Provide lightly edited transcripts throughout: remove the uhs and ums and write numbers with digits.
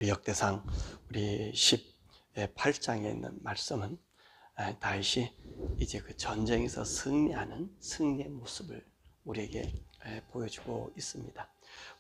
역대상 우리 18장에 있는 말씀은 다윗이 이제 그 전쟁에서 승리하는 승리의 모습을 우리에게 보여주고 있습니다.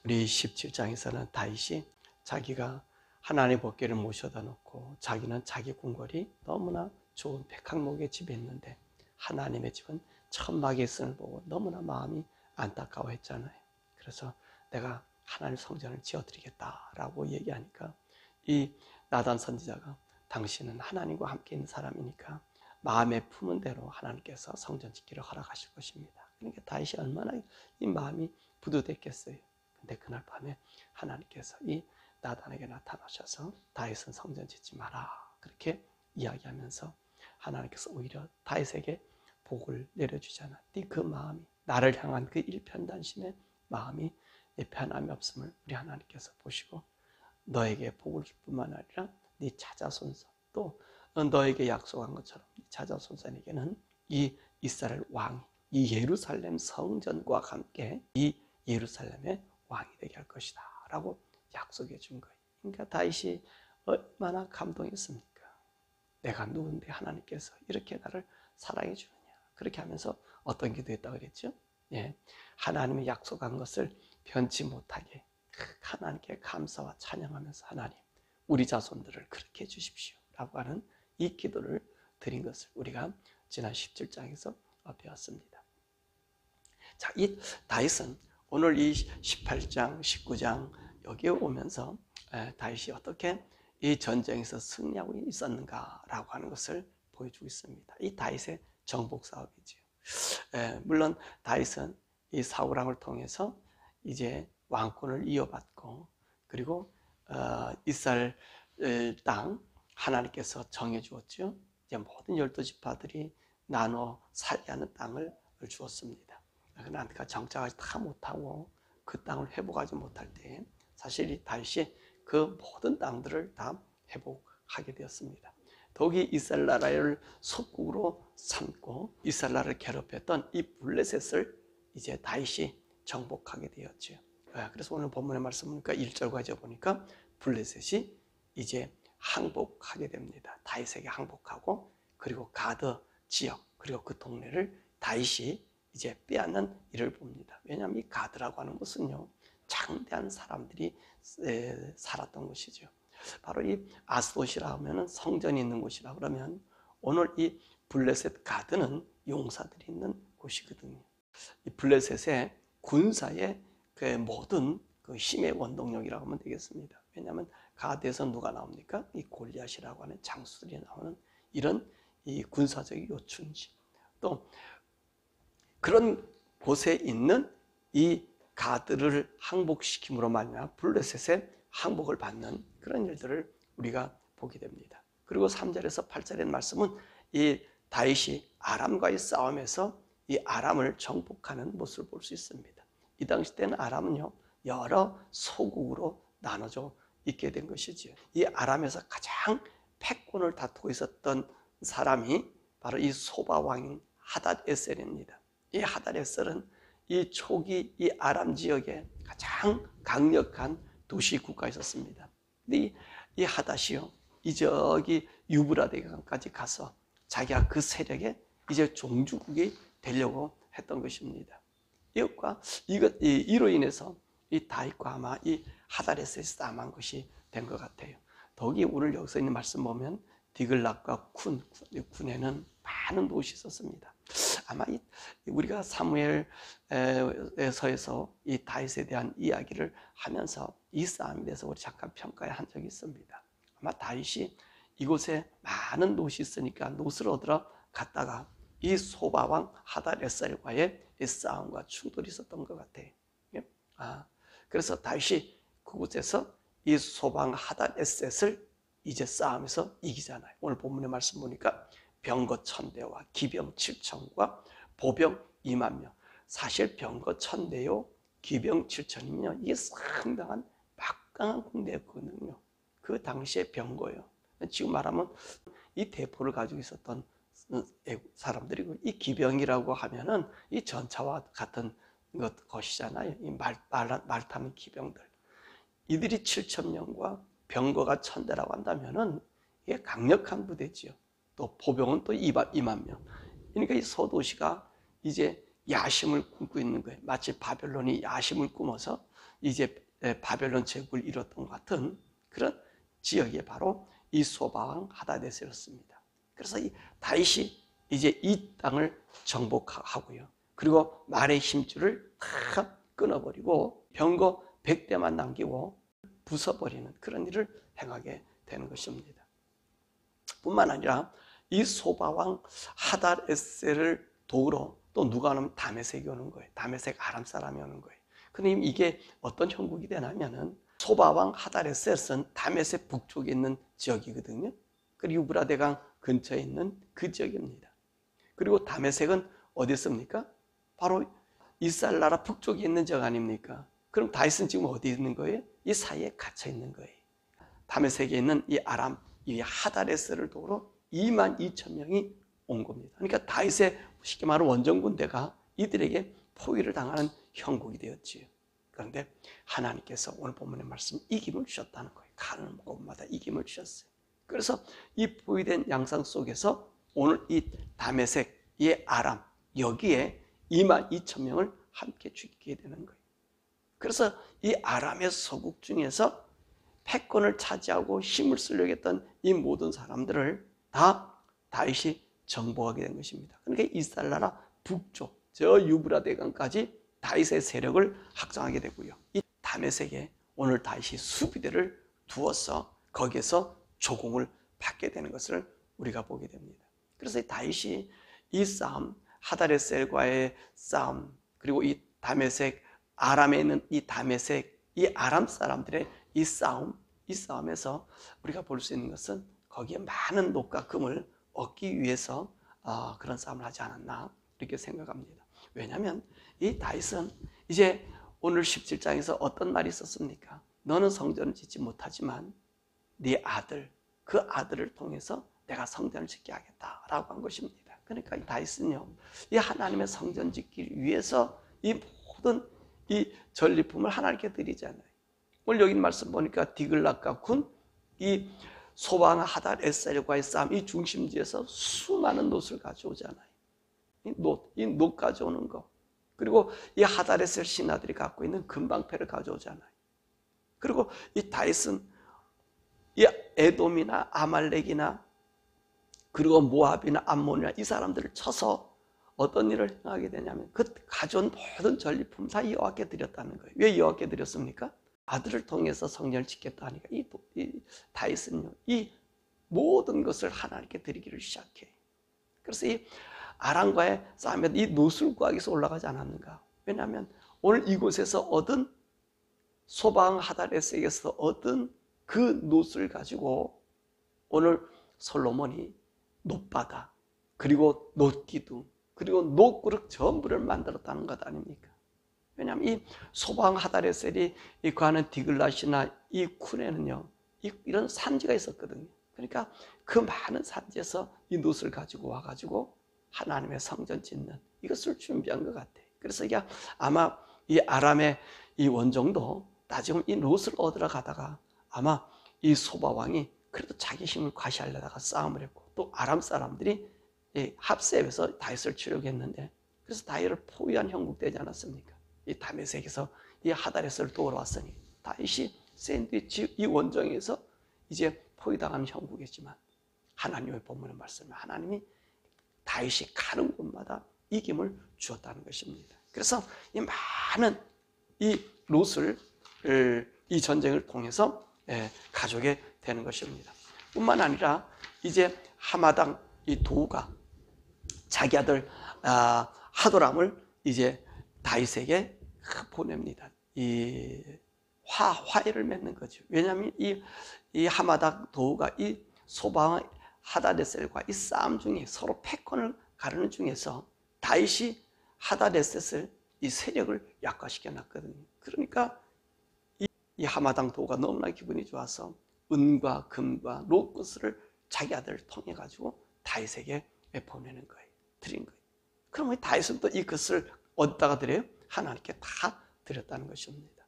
우리 17장에서는 다윗이 자기가 하나님 법궤를 모셔다 놓고 자기는 자기 궁궐이 너무나 좋은 백항목의 집에 있는데 하나님의 집은 천막에 있음을 보고 너무나 마음이 안타까워했잖아요. 그래서 내가 하나님 성전을 지어드리겠다라고 얘기하니까 이 나단 선지자가 당신은 하나님과 함께 있는 사람이니까 마음에 품은 대로 하나님께서 성전 짓기를 허락하실 것입니다. 그러니까 다윗이 얼마나 이 마음이 부드됐겠어요. 근데 그날 밤에 하나님께서 이 나단에게 나타나셔서 다윗은 성전 짓지 마라 그렇게 이야기하면서 하나님께서 오히려 다윗에게 복을 내려주잖아. 그 마음이 나를 향한 그 일편단심의 마음이 편함이 없음을 우리 하나님께서 보시고 너에게 복을 줄 뿐만 아니라 네 자자손손 또 너에게 약속한 것처럼 네 자자손손에게는 이 이스라엘 왕이 이 예루살렘 성전과 함께 이 예루살렘의 왕이 되게 할 것이다 라고 약속해 준 거예요. 그러니까 다윗이 얼마나 감동했습니까? 내가 누군데 하나님께서 이렇게 나를 사랑해 주느냐. 그렇게 하면서 어떤 기도했다고 그랬죠? 예, 하나님이 약속한 것을 변치 못하게 하나님께 감사와 찬양하면서 하나님 우리 자손들을 그렇게 해주십시오 라고 하는 이 기도를 드린 것을 우리가 지난 17장에서 배웠습니다. 자, 이 다윗은 오늘 이 18장, 19장 여기에 오면서 다윗이 어떻게 이 전쟁에서 승리하고 있었는가라고 하는 것을 보여주고 있습니다. 이 다윗의 정복 사업이죠. 물론 다윗은 이 사울 왕을 통해서 이제 왕권을 이어받고 그리고 이스라엘 땅 하나님께서 정해 주었죠. 이제 모든 12지파들이 나눠 살게 하는 땅을 주었습니다. 그러나 그가 정착하지 다 못하고 그 땅을 회복하지 못할 때 사실 이 다윗이 그 모든 땅들을 다 회복하게 되었습니다. 더욱이 이스라엘 나라를 속국으로 삼고 이스라엘 나라를 괴롭혔던 이 블레셋을 이제 다윗이 정복하게 되었죠. 그래서 오늘 본문의 말씀 보니까 1절과 보니까 블레셋이 이제 항복하게 됩니다. 다윗에게 항복하고 그리고 가드 지역 그리고 그 동네를 다윗이 이제 빼앗는 일을 봅니다. 왜냐하면 이 가드라고 하는 곳은요 장대한 사람들이 살았던 곳이죠. 바로 이 아스돗이라 하면 성전이 있는 곳이라 그러면 오늘 이 블레셋 가드는 용사들이 있는 곳이거든요. 이 블레셋의 군사의 그 모든 그 힘의 원동력이라고 하면 되겠습니다. 왜냐하면 가드에서 누가 나옵니까? 이 골리앗이라고 하는 장수들이 나오는 이런 이 군사적 요충지. 또 그런 곳에 있는 이 가드를 항복시킴으로 말미암아 블레셋의 항복을 받는 그런 일들을 우리가 보게 됩니다. 그리고 3절에서 8절의 말씀은 이 다윗이 아람과의 싸움에서 이 아람을 정복하는 모습을 볼 수 있습니다. 이 당시 때는 아람은요 여러 소국으로 나눠져 있게 된 것이지요. 이 아람에서 가장 패권을 다투고 있었던 사람이 바로 이 소바 왕인 하닷에셀입니다. 이 하닷에셀은 이 초기 이 아람 지역에 가장 강력한 도시 국가에 있었습니다. 근데 이 하닷이요 저기 유브라데 강까지 가서 자기가 그 세력의 이제 종주국이 되려고 했던 것입니다. 이로 인해서 이 다윗과 아마 이 하닷에셀이 싸움한 것이 된 것 같아요. 더욱이 오늘 여기서 있는 말씀 보면 디글락과 군에는 많은 도시 있었습니다. 아마 우리가 사무엘서에서 이 다윗에 대한 이야기를 하면서 이 싸움에 대해서 우리 잠깐 평가한 적이 있습니다. 아마 다윗이 이곳에 많은 노시 있으니까 노스를 얻으러 갔다가 이 소바왕 하닷에셀과의 싸움과 충돌이 있었던 것 같아요. 그래서 다윗이 그곳에서 이 소바왕 하닷에셀을 이제 싸움에서 이기잖아요. 오늘 본문의 말씀 보니까 병거 1000대와 기병 7000과 보병 2만 명. 사실 병거 1000대요, 기병 7000이면요, 이게 상당한 막강한 군대였거든요. 그 당시의 병거요. 지금 말하면 이 대포를 가지고 있었던 사람들이고, 이 기병이라고 하면은 이 전차와 같은 것이잖아요. 이 말 타는 기병들. 이들이 7000명과 병거가 1000대라고 한다면은 이게 강력한 부대지요. 또 보병은 또 2만 명. 그러니까 이 소도시가 이제 야심을 꿈고 있는 거예요. 마치 바벨론이 야심을 꿈어서 이제 바벨론 제국을 이뤘던 것 같은 그런 지역이 바로 이 소바왕 하다데스였습니다. 그래서 이 다윗이 이제 이 땅을 정복하고요. 그리고 말의 힘줄을 다 끊어버리고 병거 100대만 남기고 부숴버리는 그런 일을 행하게 되는 것입니다. 뿐만 아니라 이 소바왕 하닷에셀을 도우러 또 누가 오면 다메섹이 오는 거예요. 다메섹 아람 사람이 오는 거예요. 근데 이게 어떤 형국이 되냐면은 소바왕 하닷에셀은 다메섹 북쪽에 있는 지역이거든요. 그리고 유브라데강 근처에 있는 그 지역입니다. 그리고 다메섹은 어디 있습니까? 바로 이스라엘 나라 북쪽에 있는 지역 아닙니까? 그럼 다윗은 지금 어디 있는 거예요? 이 사이에 갇혀 있는 거예요. 다메섹에 있는 이 아람, 이 하닷에셀을 도우러 22,000명이 온 겁니다. 그러니까 다윗의 쉽게 말하면 원정 군대가 이들에게 포위를 당하는 형국이 되었지요. 그런데 하나님께서 오늘 본문의 말씀 이김을 주셨다는 거예요. 가는 곳마다 이김을 주셨어요. 그래서 이 포위된 양상 속에서 오늘 이 다메섹의 아람 여기에 22,000명을 함께 죽이게 되는 거예요. 그래서 이 아람의 서국 중에서 패권을 차지하고 힘을 쓰려고 했던 이 모든 사람들을 다 다윗이 정복하게 된 것입니다. 그러니까 이스라엘 나라 북쪽 저 유브라데강까지 다윗의 세력을 확장하게 되고요. 이 다메섹에 오늘 다윗이 수비대를 두어서 거기에서 조공을 받게 되는 것을 우리가 보게 됩니다. 그래서 이 다윗이 이 싸움, 하닷에셀과의 싸움, 그리고 이 다메섹, 아람에 있는 이 다메섹, 이 아람 사람들의 이 싸움에서 우리가 볼 수 있는 것은 거기에 많은 녹과 금을 얻기 위해서 그런 싸움을 하지 않았나 이렇게 생각합니다. 왜냐하면 이 다윗은 이제 오늘 17장에서 어떤 말이 있었습니까? 너는 성전을 짓지 못하지만 네 아들, 그 아들을 통해서 내가 성전을 짓게 하겠다라고 한 것입니다. 그러니까 이 다윗은요, 이 하나님의 성전 짓기 위해서 이 모든 이 전리품을 하나님께 드리잖아요. 오늘 여기 말씀 보니까 디글락과 군, 이 소방 하닷에셀과의 싸움, 이 중심지에서 수많은 놋을 가져오잖아요. 이 놋 가져오는 거. 그리고 이 하닷에셀 신하들이 갖고 있는 금방패를 가져오잖아요. 그리고 이 다윗은 이 에돔이나 아말렉이나 그리고 모압이나 암몬이나 이 사람들을 쳐서 어떤 일을 행하게 되냐면 그 가져온 모든 전리품 다 여호와께 드렸다는 거예요. 왜 여호와께 드렸습니까? 아들을 통해서 성전을 짓겠다 하니까 이 다윗은요, 이 모든 것을 하나님께 드리기를 시작해. 그래서 이 아람과의 싸움에 이 놋을 구하기 위해서 올라가지 않았는가? 왜냐하면 오늘 이곳에서 얻은 소방 하닷에셀에서 얻은 그 놋을 가지고 오늘 솔로몬이 놋바다 그리고 놋기둥 그리고 놋그릇 전부를 만들었다는 것 아닙니까? 왜냐하면 이 소방 하닷에셀이 구하는 디글랏이나 이 쿤에는요 이런 산지가 있었거든요. 그러니까 그 많은 산지에서 이 놋을 가지고 와가지고 하나님의 성전 짓는 이것을 준비한 것 같아요. 그래서 이게 아마 이 아람의 이 원정도 나중에 이 롯을 얻으러 가다가 아마 이 소바 왕이 그래도 자기 힘을 과시하려다가 싸움을 했고 또 아람 사람들이 합세해서 다윗을 치려고 했는데 그래서 다윗을 포위한 형국 되지 않았습니까? 이 다메섹에서 이 하닷에셀을 도우러 왔으니 다윗이 샌드위치 이 원정에서 이제 포위당하는 형국이지만 하나님의 본문의 말씀에 하나님이 다윗이 가는 곳마다 이김을 주었다는 것입니다. 그래서 이 많은 이 롯을 이 전쟁을 통해서 가져오게 되는 것입니다. 뿐만 아니라 이제 하마당 이 도우가 자기 아들 하도람을 이제 다윗에게 보냅니다. 이 화해를 맺는 거죠. 왜냐하면 이 하마당 도우가 이 소방 하닷에셀과 이 싸움 중에 서로 패권을 가르는 중에서 다윗이 하닷에셀 이 세력을 약화시켜 놨거든요. 그러니까 이 하마당 도가 너무나 기분이 좋아서 은과 금과 롯것을 자기 아들을 통해 가지고 다윗에게 보내는 거예요. 드린 거예요. 그러면 다윗은 또 이 것을 어디다가 드려요? 하나님께 다 드렸다는 것입니다.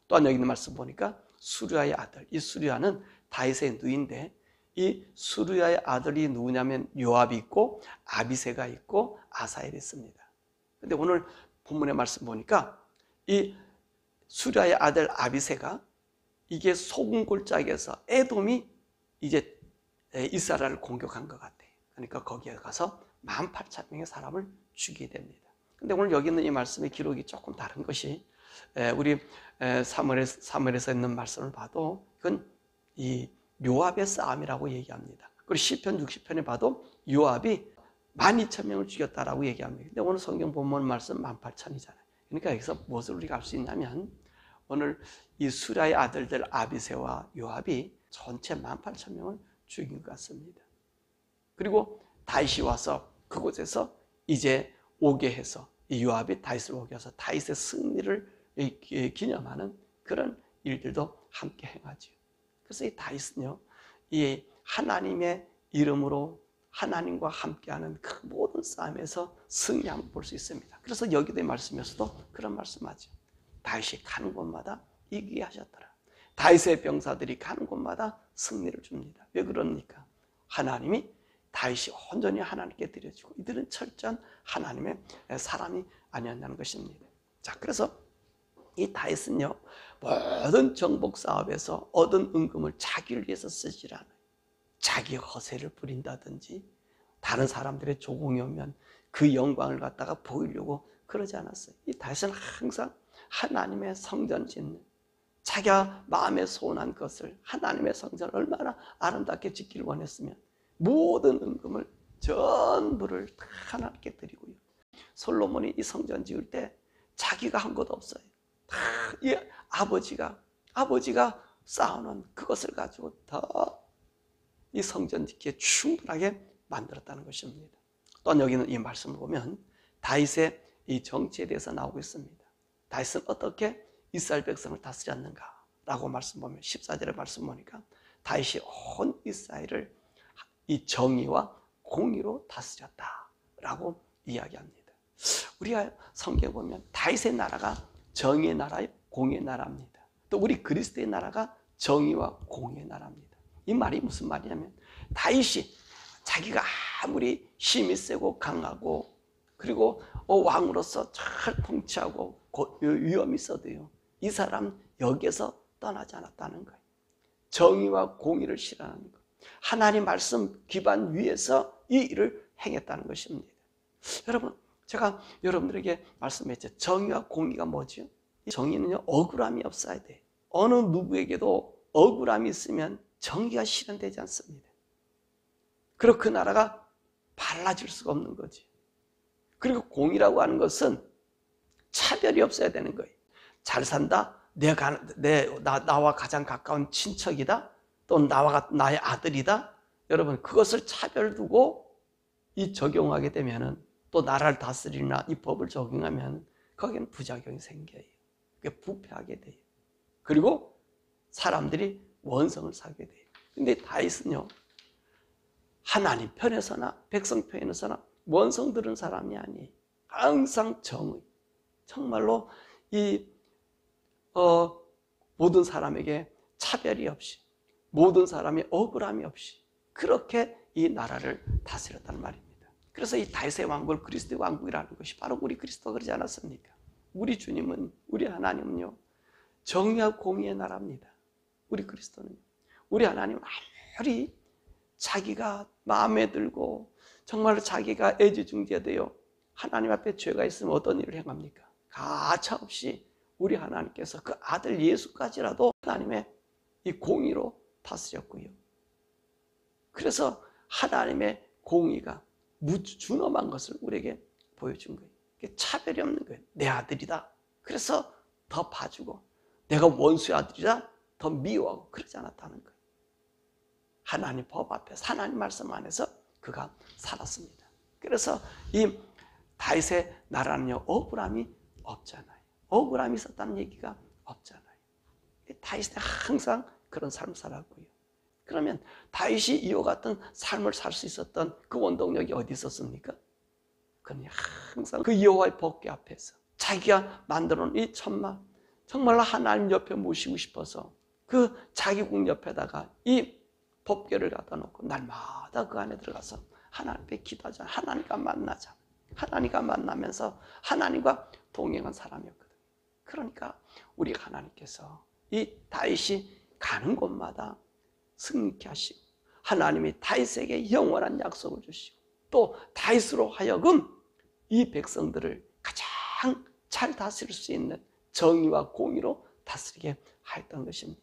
또한 여기 있는 말씀 보니까 수르야의 아들. 이 수르야는 다윗의 누이인데 이 수르야의 아들이 누구냐면 요압이 있고 아비새가 있고 아사엘이 있습니다. 근데 오늘 본문의 말씀 보니까 이 수르야의 아들 아비새가 이게 소금 골짜기에서 에돔이 이제 이스라엘을 공격한 것 같아요. 그러니까 거기에 가서 18,000명의 사람을 죽이게 됩니다. 근데 오늘 여기 있는 이 말씀의 기록이 조금 다른 것이 우리 사무엘에서 있는 말씀을 봐도 이건 이 요압의 싸움이라고 얘기합니다. 그리고 시편 60편에 봐도 요압이 12,000명을 죽였다라고 얘기합니다. 근데 오늘 성경 본문 말씀 18,000이잖아요. 그러니까 여기서 무엇을 우리가 알 수 있냐면 오늘 이 수라의 아들들 아비새와 요압이 전체 18,000명을 죽인 것 같습니다. 그리고 다윗이 와서 그곳에서 이제 오게 해서 이 요압이 다윗을 오게 해서 다윗의 승리를 기념하는 그런 일들도 함께 행하죠. 그래서 이 다윗은요, 이 하나님의 이름으로 하나님과 함께하는 그 모든 싸움에서 승리함을 볼 수 있습니다. 그래서 여기도 말씀에서도 그런 말씀하죠. 다윗이 가는 곳마다 이기게 하셨더라. 다윗의 병사들이 가는 곳마다 승리를 줍니다. 왜 그럽니까? 하나님이 다윗이 온전히 하나님께 드려지고 이들은 철저한 하나님의 사람이 아니었다는 것입니다. 자, 그래서 이 다윗은요, 모든 정복 사업에서 얻은 은금을 자기를 위해서 쓰지 않아요. 자기 허세를 부린다든지 다른 사람들의 조공이 오면 그 영광을 갖다가 보이려고 그러지 않았어요. 이 다윗은 항상 하나님의 성전 짓는, 자기가 마음에 소원한 것을 하나님의 성전을 얼마나 아름답게 짓기를 원했으면 모든 은금을 전부를 다 하나님께 드리고요. 솔로몬이 이 성전 지을 때 자기가 한 것 없어요. 다 이 아버지가 쌓아놓은 그것을 가지고 더 이 성전 짓기에 충분하게 만들었다는 것입니다. 또한 여기는 이 말씀을 보면 다윗의 이 정치에 대해서 나오고 있습니다. 다윗은 어떻게 이스라엘 백성을 다스렸는가라고 말씀 보면 14절의 말씀 보니까 다윗이 온 이스라엘을 이 정의와 공의로 다스렸다라고 이야기합니다. 우리가 성경 보면 다윗의 나라가 정의의 나라요, 공의의 나라입니다. 또 우리 그리스도의 나라가 정의와 공의의 나라입니다. 이 말이 무슨 말이냐면 다윗이 자기가 아무리 힘이 세고 강하고 그리고 왕으로서 잘 통치하고 위험이 있어도요, 이 사람 여기에서 떠나지 않았다는 거예요. 정의와 공의를 실현하는 것, 하나님 말씀 기반 위에서 이 일을 행했다는 것입니다. 여러분, 제가 여러분들에게 말씀했죠. 정의와 공의가 뭐죠? 정의는요, 억울함이 없어야 돼. 어느 누구에게도 억울함이 있으면 정의가 실현되지 않습니다. 그리고 그 나라가 발라질 수가 없는 거지. 그리고 공의라고 하는 것은 차별이 없어야 되는 거예요. 잘 산다? 나와 가장 가까운 친척이다? 또 나의 아들이다? 여러분, 그것을 차별 두고 적용하게 되면은 또 나라를 다스리나 이 법을 적용하면 거기는 부작용이 생겨요. 그게 부패하게 돼요. 그리고 사람들이 원성을 사게 돼요. 근데 다윗은요, 하나님 편에서나 백성 편에서나 원성 들은 사람이 아니에요. 항상 정의, 정말로 모든 사람에게 차별이 없이, 모든 사람이 억울함이 없이 그렇게 이 나라를 다스렸단 말입니다. 그래서 이 다윗의 왕국을 그리스도의 왕국이라는 것이 바로 우리 그리스도가 그러지 않았습니까? 우리 주님은, 우리 하나님은요, 정의와 공의의 나라입니다. 우리 그리스도는, 우리 하나님 아무리 자기가 마음에 들고 정말로 자기가 애지중지되어 하나님 앞에 죄가 있으면 어떤 일을 행합니까? 가차없이 우리 하나님께서 그 아들 예수까지라도 하나님의 이 공의로 다스렸고요. 그래서 하나님의 공의가 준엄한 것을 우리에게 보여준 거예요. 차별이 없는 거예요. 내 아들이다. 그래서 더 봐주고, 내가 원수의 아들이다. 더 미워하고 그러지 않았다는 거예요. 하나님 법 앞에서, 하나님 말씀 안에서 그가 살았습니다. 그래서 이 다윗의 나라는요, 억울함이 없잖아요. 억울함이 있었다는 얘기가 없잖아요. 다윗은 항상 그런 삶을 살았고요. 그러면 다윗이 이와 같은 삶을 살 수 있었던 그 원동력이 어디 있었습니까? 그는 항상 그 여호와의 법궤 앞에서 자기가 만들어 놓은 이 천막, 정말로 하나님 옆에 모시고 싶어서 그 자기국 옆에다가 이 법궤를 갖다 놓고 날마다 그 안에 들어가서 하나님 앞에 기도하자. 하나님과 만나자. 하나님과 만나면서 하나님과 동행한 사람이었거든요. 그러니까 우리 하나님께서 이 다윗이 가는 곳마다 승리케 하시고 하나님이 다윗에게 영원한 약속을 주시고 또 다윗으로 하여금 이 백성들을 가장 잘 다스릴 수 있는 정의와 공의로 다스리게 하였던 것입니다.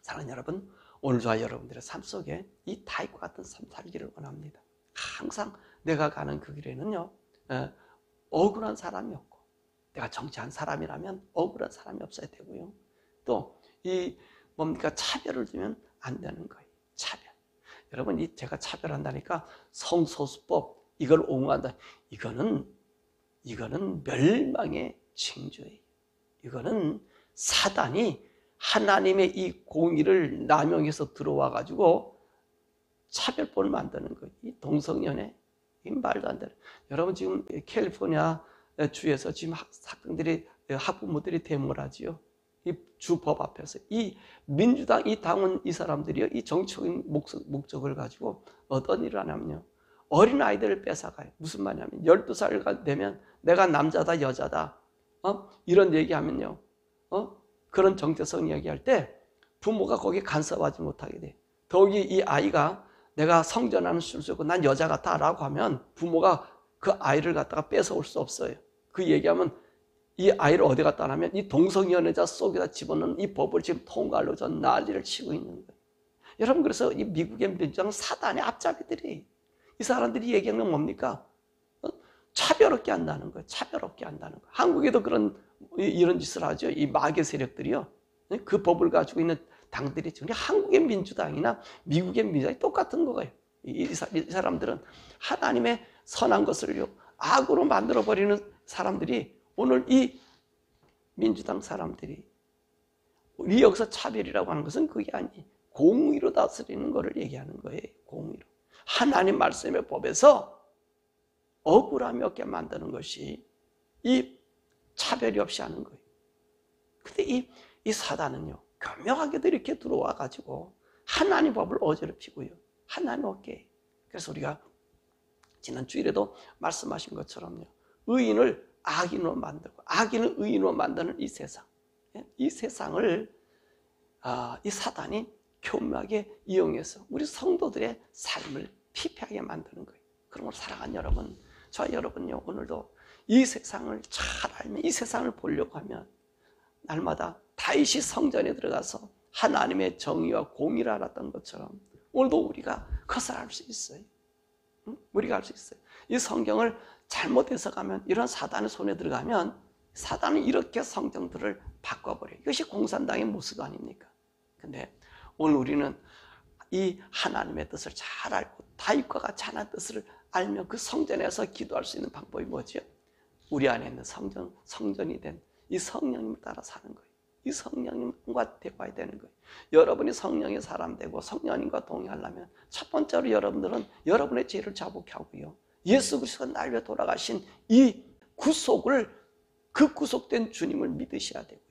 사랑하는 여러분, 오늘 저와 여러분들의 삶 속에 이 다윗과 같은 삶 살기를 원합니다. 항상 내가 가는 그 길에는요, 억울한 사람이 없고, 내가 정치한 사람이라면 억울한 사람이 없어야 되고요. 또 이 차별을 두면 안 되는 거예요. 차별. 여러분, 제가 차별한다니까 성소수법 이걸 옹호한다. 이거는 멸망의 징조예요. 이거는 사단이 하나님의 이 공의를 남용해서 들어와 가지고 차별법을 만드는 거예요. 이 동성연애, 이 말도 안 되는. 여러분 지금 캘리포니아 주에서 지금 학생들이 학부모들이 데모를 하지요. 이 주법 앞에서 이 민주당 이 당원 이 사람들이요, 이 정치적인 목적을 가지고 어떤 일을 하냐면요, 어린 아이들을 뺏어가요. 무슨 말이냐면 12살 되면 내가 남자다 여자다 이런 얘기하면요, 그런 정체성 얘기할 때 부모가 거기에 간섭하지 못하게 돼. 더욱이 이 아이가 내가 성전하는 술수고 난 여자 같아 라고 하면 부모가 그 아이를 갖다가 뺏어올 수 없어요. 그 얘기하면 이 아이를 어디 갖다 놔면 이 동성연애자 속에다 집어넣는 이 법을 지금 통과하려 전 난리를 치고 있는 거예요. 여러분, 그래서 이 미국의 민주당 사단의 앞잡이들이, 이 사람들이 얘기하는 건 뭡니까? 차별 없게 한다는 거예요. 차별 없게 한다는 거예요. 한국에도 이런 짓을 하죠. 이 마귀 세력들이요. 그 법을 가지고 있는 당들이 지금 한국의 민주당이나 미국의 민주당이 똑같은 거예요. 이 사람들은 하나님의 선한 것을요, 악으로 만들어버리는 사람들이, 오늘 이 민주당 사람들이 우리 여기서 차별이라고 하는 것은 그게 아니에요. 공의로 다스리는 것을 얘기하는 거예요. 공의로. 하나님 말씀의 법에서 억울함이 없게 만드는 것이 이 차별이 없이 하는 거예요. 근데 이 사단은요, 교묘하게도 이렇게 들어와 가지고 하나님 법을 어지럽히고요, 하나님 없게. 그래서 우리가 지난 주일에도 말씀하신 것처럼요, 의인을 악인으로 만들고 악인을 의인으로 만드는 이 세상, 이 세상을 이 사단이 교묘하게 이용해서 우리 성도들의 삶을 피폐하게 만드는 거예요. 그러므로 사랑하는 여러분, 저와 여러분요, 오늘도 이 세상을 잘 알면, 이 세상을 보려고 하면 날마다 다윗이 성전에 들어가서 하나님의 정의와 공의를 알았던 것처럼 오늘도 우리가 그것을 알 수 있어요. 우리가 알 수 있어요. 이 성경을 잘못 해석하면, 이런 사단의 손에 들어가면 사단은 이렇게 성경들을 바꿔버려요. 이것이 공산당의 모습 아닙니까? 근데 오늘 우리는 이 하나님의 뜻을 잘 알고 다윗과 같이 하나님의 뜻을 알면 그 성전에서 기도할 수 있는 방법이 뭐죠? 우리 안에 있는 성전이 된 이 성령님을 따라 사는 거예요. 이 성령님과 대화해야 되는 거예요. 여러분이 성령의 사람 되고 성령님과 동행하려면 첫 번째로 여러분들은 여러분의 죄를 자복해 하고요, 예수 그리스도가 날 위해 돌아가신 이 구속을, 그 구속된 주님을 믿으셔야 되고요,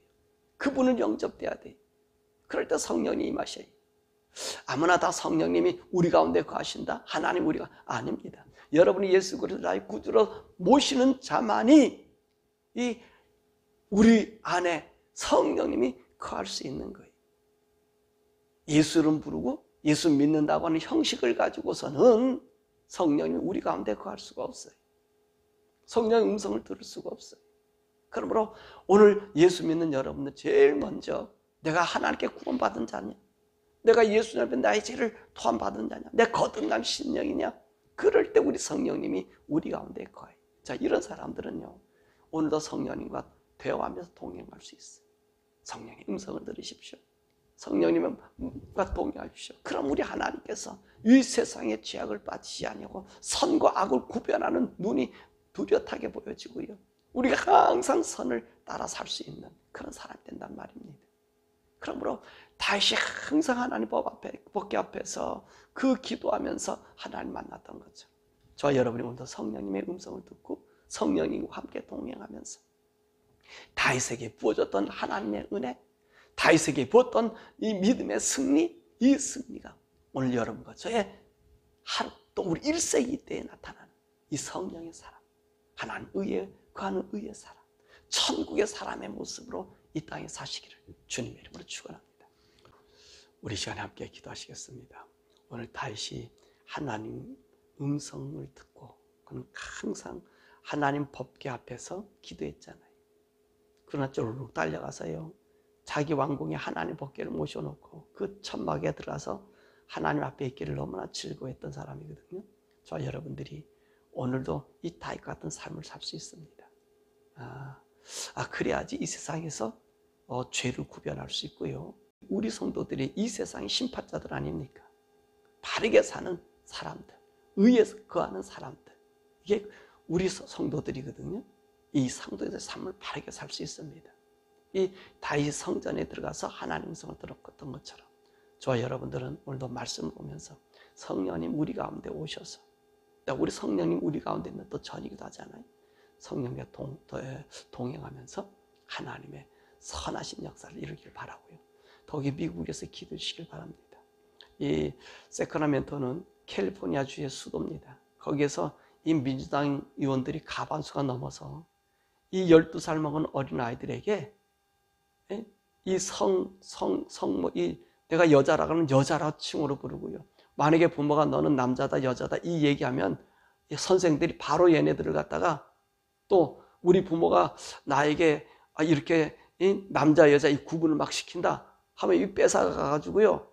그분을 영접돼야 돼요. 그럴 때 성령이 임하셔요. 아무나 다 성령님이 우리 가운데 거하신다? 하나님 우리가 아닙니다. 여러분이 예수 그리스도 나의 구주로 모시는 자만이 이 우리 안에 성령님이 거할 수 있는 거예요. 예수 이름 부르고 예수 믿는다고 하는 형식을 가지고서는 성령님이 우리 가운데 거할 수가 없어요. 성령의 음성을 들을 수가 없어요. 그러므로 오늘 예수 믿는 여러분들 제일 먼저 내가 하나님께 구원받은 자냐? 내가 예수 앞에 나의 죄를 토함받은 자냐? 내 거듭난 심령이냐? 그럴 때 우리 성령님이 우리 가운데 거해요. 자, 이런 사람들은요, 오늘도 성령님과 대화하면서 동행할 수 있어요. 성령의 음성을 들으십시오. 성령님과 동행하십시오. 그럼 우리 하나님께서 이 세상의 죄악을 빠지지 아니하고 선과 악을 구별하는 눈이 뚜렷하게 보여지고요, 우리가 항상 선을 따라 살 수 있는 그런 사람이 된단 말입니다. 그러므로 다윗이 항상 하나님 법궤 앞에서 그 기도하면서 하나님 만났던 거죠. 저와 여러분이 오늘도 성령님의 음성을 듣고 성령님과 함께 동행하면서 다윗에게 부어졌던 하나님의 은혜, 다윗에게 부었던 이 믿음의 승리, 이 승리가 오늘 여러분과 저의 하루 또 우리 1세기 때에 나타나는 이 성령의 사람, 하나님 의에 거하는 의의 사람, 천국의 사람의 모습으로 이 땅에 사시기를 주님의 이름으로 축원합니다. 우리 시간에 함께 기도하시겠습니다. 오늘 다윗이 하나님 음성을 듣고 그는 항상 하나님 법궤 앞에서 기도했잖아요. 그러나 쫄룩 달려가서요, 자기 왕궁에 하나님 법궤를 모셔놓고 그 천막에 들어가서 하나님 앞에 있기를 너무나 즐거워했던 사람이거든요. 저와 여러분들이 오늘도 이 다윗 같은 삶을 살 수 있습니다. 그래야지 이 세상에서 죄를 구별할 수 있고요. 우리 성도들이 이 세상의 심판자들 아닙니까? 바르게 사는 사람들, 의에 거하는 사람들, 이게 우리 성도들이거든요. 이 성도의 삶을 바르게 살 수 있습니다. 이 다윗 성전에 들어가서 하나님 음성을 들었던 것처럼 저와 여러분들은 오늘도 말씀을 보면서 성령님 우리 가운데 오셔서, 우리 성령님 우리 가운데 있는 또 전이기도 하잖아요. 성령과 동행하면서 하나님의 선하신 역사를 이루길 바라고요. 더욱이 미국에서 기도해 주시길 바랍니다. 이 세크라멘토는 캘리포니아주의 수도입니다. 거기에서 이 민주당 의원들이 과반수가 넘어서 이 12살 먹은 어린아이들에게 이 내가 여자라 그러면 여자라 칭호로 부르고요. 만약에 부모가 너는 남자다 여자다 이 얘기하면 선생들이 바로 얘네들을 갖다가 또 우리 부모가 나에게 이렇게 남자 여자 이 구분을 막 시킨다 하면 이 뺏어가가지고요,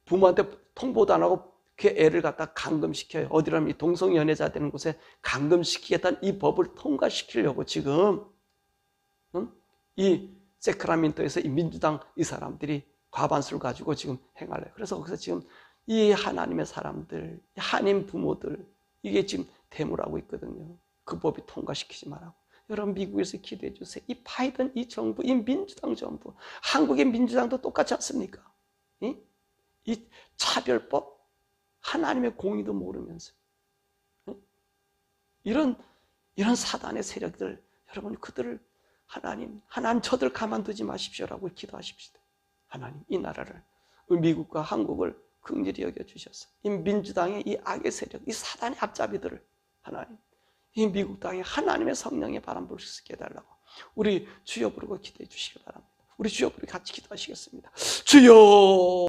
부모한테 통보도 안 하고 그 애를 갖다 감금시켜요. 어디라면 이 동성연애자 되는 곳에 감금시키겠다는 이 법을 통과시키려고 지금 이 세크라멘토에서 이 민주당 이 사람들이 과반수를 가지고 지금 행하려요. 그래서 거기서 지금 이 하나님의 사람들, 한인 부모들, 이게 지금 대물하고 있거든요. 그 법이 통과시키지 말라고. 여러분 미국에서 기도해 주세요. 이 바이든 이 정부, 이 민주당 정부, 한국의 민주당도 똑같지 않습니까? 이 차별법, 하나님의 공의도 모르면서 이런 사단의 세력들, 여러분 그들을 하나님 저들 가만두지 마십시오라고 기도하십시다. 하나님 이 나라를, 미국과 한국을 긍휼히 여겨주셔서 이 민주당의 이 악의 세력, 이 사단의 앞잡이들을 하나님, 이 미국 땅에 하나님의 성령의 바람 불 수 있게 해달라고 우리 주여 부르고 기도해 주시기 바랍니다. 우리 주여 부르고 같이 기도하시겠습니다. 주여.